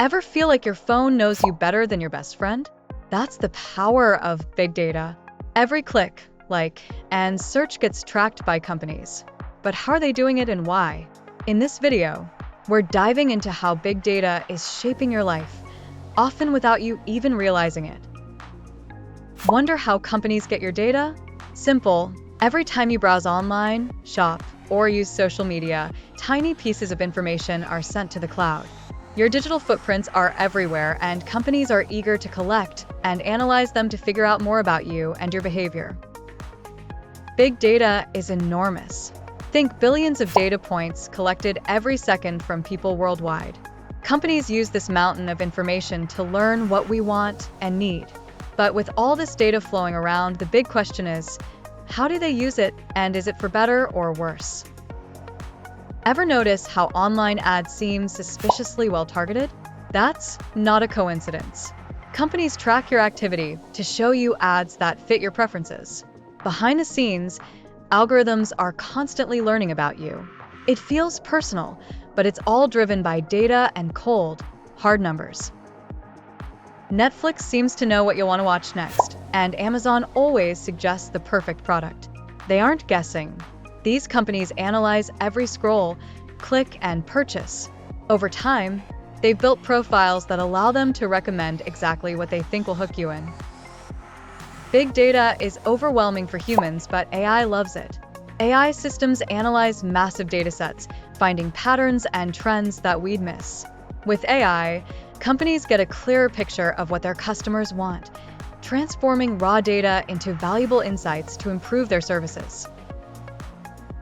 Ever feel like your phone knows you better than your best friend? That's the power of big data. Every click, like, and search gets tracked by companies. But how are they doing it and why? In this video, we're diving into how big data is shaping your life, often without you even realizing it. Wonder how companies get your data? Simple. Every time you browse online, shop, or use social media, tiny pieces of information are sent to the cloud. Your digital footprints are everywhere, and companies are eager to collect and analyze them to figure out more about you and your behavior. Big data is enormous. Think billions of data points collected every second from people worldwide. Companies use this mountain of information to learn what we want and need. But with all this data flowing around, the big question is, how do they use it, and is it for better or worse? Ever notice how online ads seem suspiciously well-targeted? That's not a coincidence. Companies track your activity to show you ads that fit your preferences. Behind the scenes, algorithms are constantly learning about you. It feels personal, but it's all driven by data and cold, hard numbers. Netflix seems to know what you'll want to watch next, and Amazon always suggests the perfect product. They aren't guessing. These companies analyze every scroll, click, and purchase. Over time, they've built profiles that allow them to recommend exactly what they think will hook you in. Big data is overwhelming for humans, but AI loves it. AI systems analyze massive datasets, finding patterns and trends that we'd miss. With AI, companies get a clearer picture of what their customers want, transforming raw data into valuable insights to improve their services.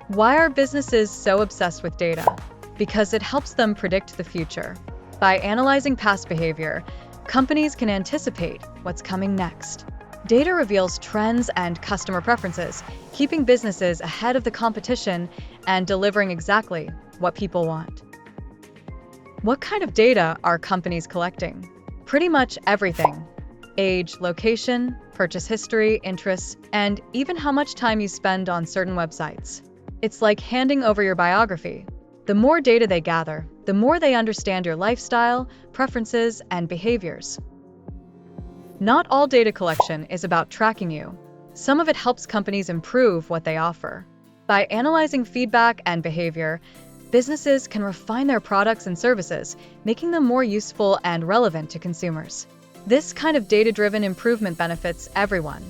Why are businesses so obsessed with data? Because it helps them predict the future. By analyzing past behavior, companies can anticipate what's coming next. Data reveals trends and customer preferences, keeping businesses ahead of the competition and delivering exactly what people want. What kind of data are companies collecting? Pretty much everything. Age, location, purchase history, interests, and even how much time you spend on certain websites. It's like handing over your biography. The more data they gather, the more they understand your lifestyle, preferences, and behaviors. Not all data collection is about tracking you. Some of it helps companies improve what they offer. By analyzing feedback and behavior, businesses can refine their products and services, making them more useful and relevant to consumers. This kind of data-driven improvement benefits everyone.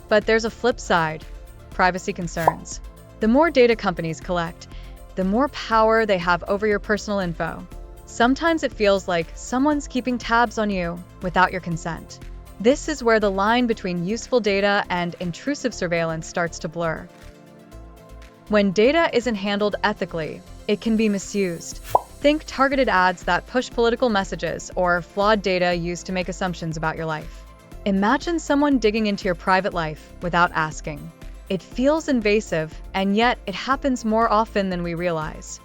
But there's a flip side: privacy concerns. The more data companies collect, the more power they have over your personal info. Sometimes it feels like someone's keeping tabs on you without your consent. This is where the line between useful data and intrusive surveillance starts to blur. When data isn't handled ethically, it can be misused. Think targeted ads that push political messages or flawed data used to make assumptions about your life. Imagine someone digging into your private life without asking. It feels invasive, and yet it happens more often than we realize.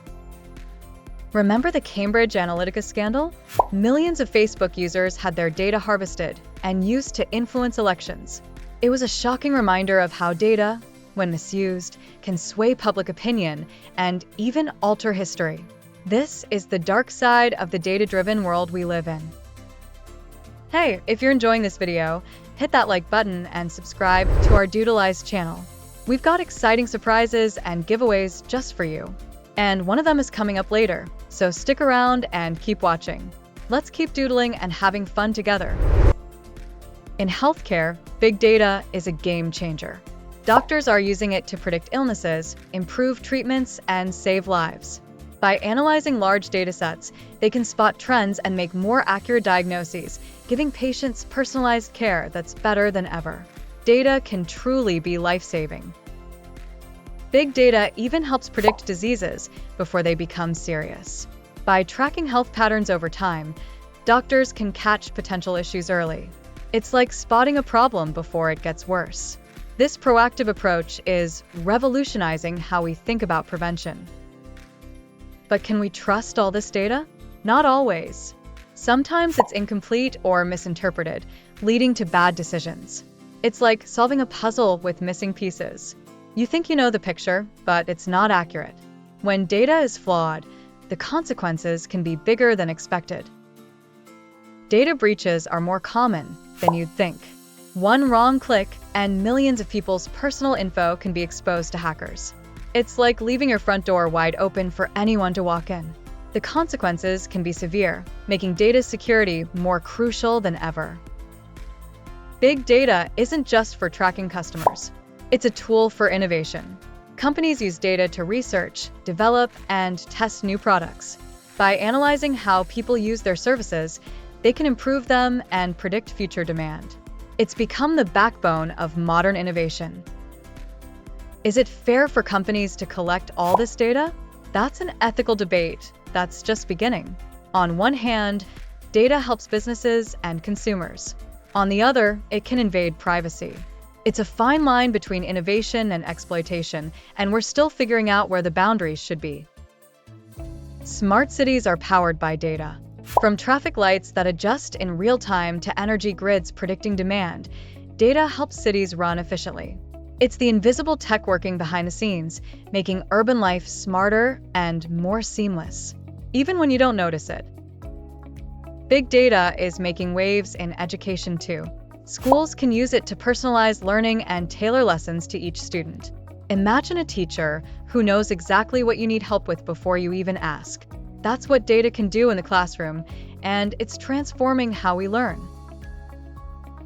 Remember the Cambridge Analytica scandal? Millions of Facebook users had their data harvested and used to influence elections. It was a shocking reminder of how data, when misused, can sway public opinion and even alter history. This is the dark side of the data-driven world we live in. Hey, if you're enjoying this video, hit that like button and subscribe to our Doodleize channel. We've got exciting surprises and giveaways just for you. And one of them is coming up later, so stick around and keep watching. Let's keep doodling and having fun together. In healthcare, big data is a game changer. Doctors are using it to predict illnesses, improve treatments, and save lives. By analyzing large datasets, they can spot trends and make more accurate diagnoses, giving patients personalized care that's better than ever. Data can truly be life-saving. Big data even helps predict diseases before they become serious. By tracking health patterns over time, doctors can catch potential issues early. It's like spotting a problem before it gets worse. This proactive approach is revolutionizing how we think about prevention. But can we trust all this data? Not always. Sometimes it's incomplete or misinterpreted, leading to bad decisions. It's like solving a puzzle with missing pieces. You think you know the picture, but it's not accurate. When data is flawed, the consequences can be bigger than expected. Data breaches are more common than you'd think. One wrong click, and millions of people's personal info can be exposed to hackers. It's like leaving your front door wide open for anyone to walk in. The consequences can be severe, making data security more crucial than ever. Big data isn't just for tracking customers. It's a tool for innovation. Companies use data to research, develop, and test new products. By analyzing how people use their services, they can improve them and predict future demand. It's become the backbone of modern innovation. Is it fair for companies to collect all this data? That's an ethical debate that's just beginning. On one hand, data helps businesses and consumers. On the other, it can invade privacy. It's a fine line between innovation and exploitation, and we're still figuring out where the boundaries should be. Smart cities are powered by data. From traffic lights that adjust in real time to energy grids predicting demand, data helps cities run efficiently. It's the invisible tech working behind the scenes, making urban life smarter and more seamless, even when you don't notice it. Big data is making waves in education too. Schools can use it to personalize learning and tailor lessons to each student. Imagine a teacher who knows exactly what you need help with before you even ask. That's what data can do in the classroom, and it's transforming how we learn.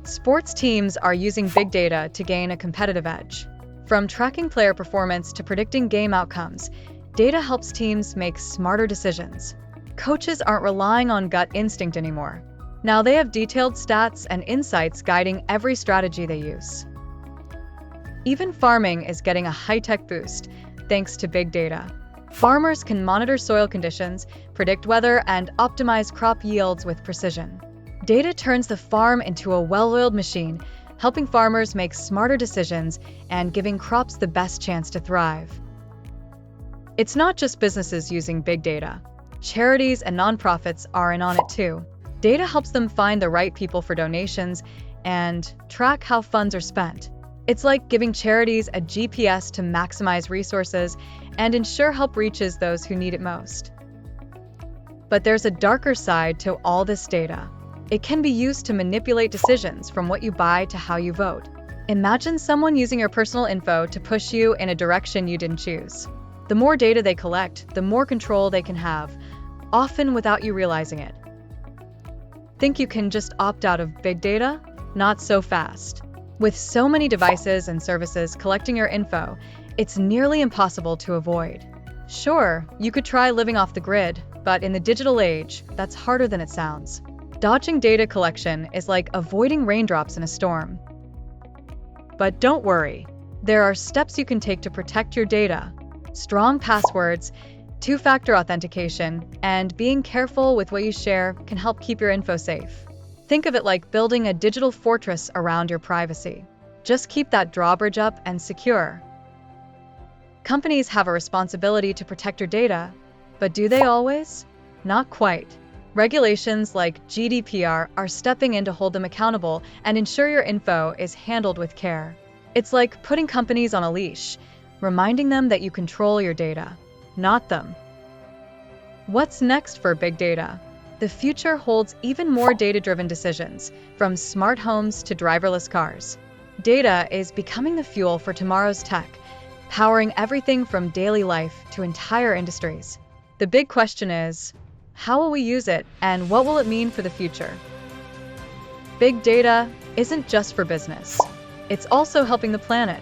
Sports teams are using big data to gain a competitive edge. From tracking player performance to predicting game outcomes, data helps teams make smarter decisions. Coaches aren't relying on gut instinct anymore. Now they have detailed stats and insights guiding every strategy they use. Even farming is getting a high-tech boost thanks to big data. Farmers can monitor soil conditions, predict weather, and optimize crop yields with precision. Data turns the farm into a well-oiled machine, helping farmers make smarter decisions and giving crops the best chance to thrive. It's not just businesses using big data. Charities and nonprofits are in on it too. Data helps them find the right people for donations and track how funds are spent. It's like giving charities a GPS to maximize resources and ensure help reaches those who need it most. But there's a darker side to all this data. It can be used to manipulate decisions from what you buy to how you vote. Imagine someone using your personal info to push you in a direction you didn't choose. The more data they collect, the more control they can have, often without you realizing it. Think you can just opt out of big data? Not so fast. With so many devices and services collecting your info, it's nearly impossible to avoid. Sure, you could try living off the grid, but in the digital age, that's harder than it sounds. Dodging data collection is like avoiding raindrops in a storm. But don't worry, there are steps you can take to protect your data. Strong passwords, two-factor authentication, and being careful with what you share can help keep your info safe. Think of it like building a digital fortress around your privacy. Just keep that drawbridge up and secure. Companies have a responsibility to protect your data, but do they always? Not quite. Regulations like GDPR are stepping in to hold them accountable and ensure your info is handled with care. It's like putting companies on a leash, reminding them that you control your data, not them. What's next for big data? The future holds even more data-driven decisions, from smart homes to driverless cars. Data is becoming the fuel for tomorrow's tech, powering everything from daily life to entire industries. The big question is, how will we use it and what will it mean for the future? Big data isn't just for business. It's also helping the planet.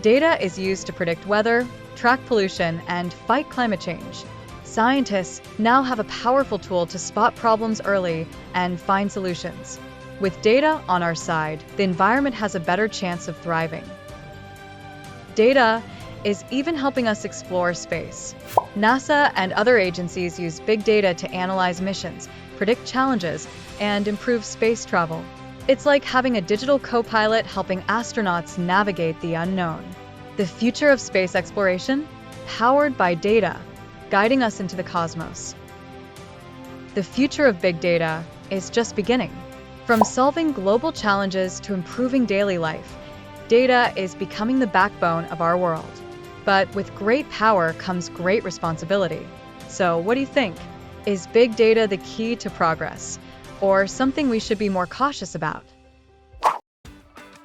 Data is used to predict weather, track pollution, and fight climate change. Scientists now have a powerful tool to spot problems early and find solutions. With data on our side, the environment has a better chance of thriving. Data is even helping us explore space. NASA and other agencies use big data to analyze missions, predict challenges, and improve space travel. It's like having a digital co-pilot helping astronauts navigate the unknown. The future of space exploration? Powered by data, guiding us into the cosmos. The future of big data is just beginning. From solving global challenges to improving daily life, data is becoming the backbone of our world. But with great power comes great responsibility. So, what do you think? Is big data the key to progress, or something we should be more cautious about?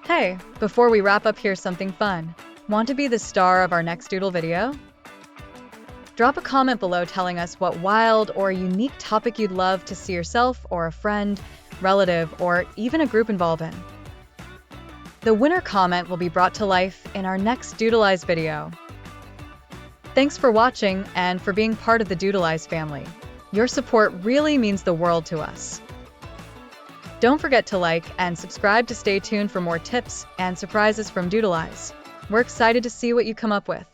Hey, before we wrap up, here's something fun. Want to be the star of our next doodle video? Drop a comment below telling us what wild or unique topic you'd love to see yourself or a friend, relative, or even a group involved in. The winner comment will be brought to life in our next Doodleize video. Thanks for watching and for being part of the Doodleize family. Your support really means the world to us. Don't forget to like and subscribe to stay tuned for more tips and surprises from Doodleize. We're excited to see what you come up with.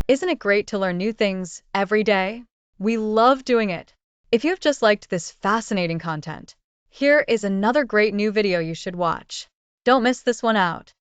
Isn't it great to learn new things every day? We love doing it. If you have just liked this fascinating content, here is another great new video you should watch. Don't miss this one out.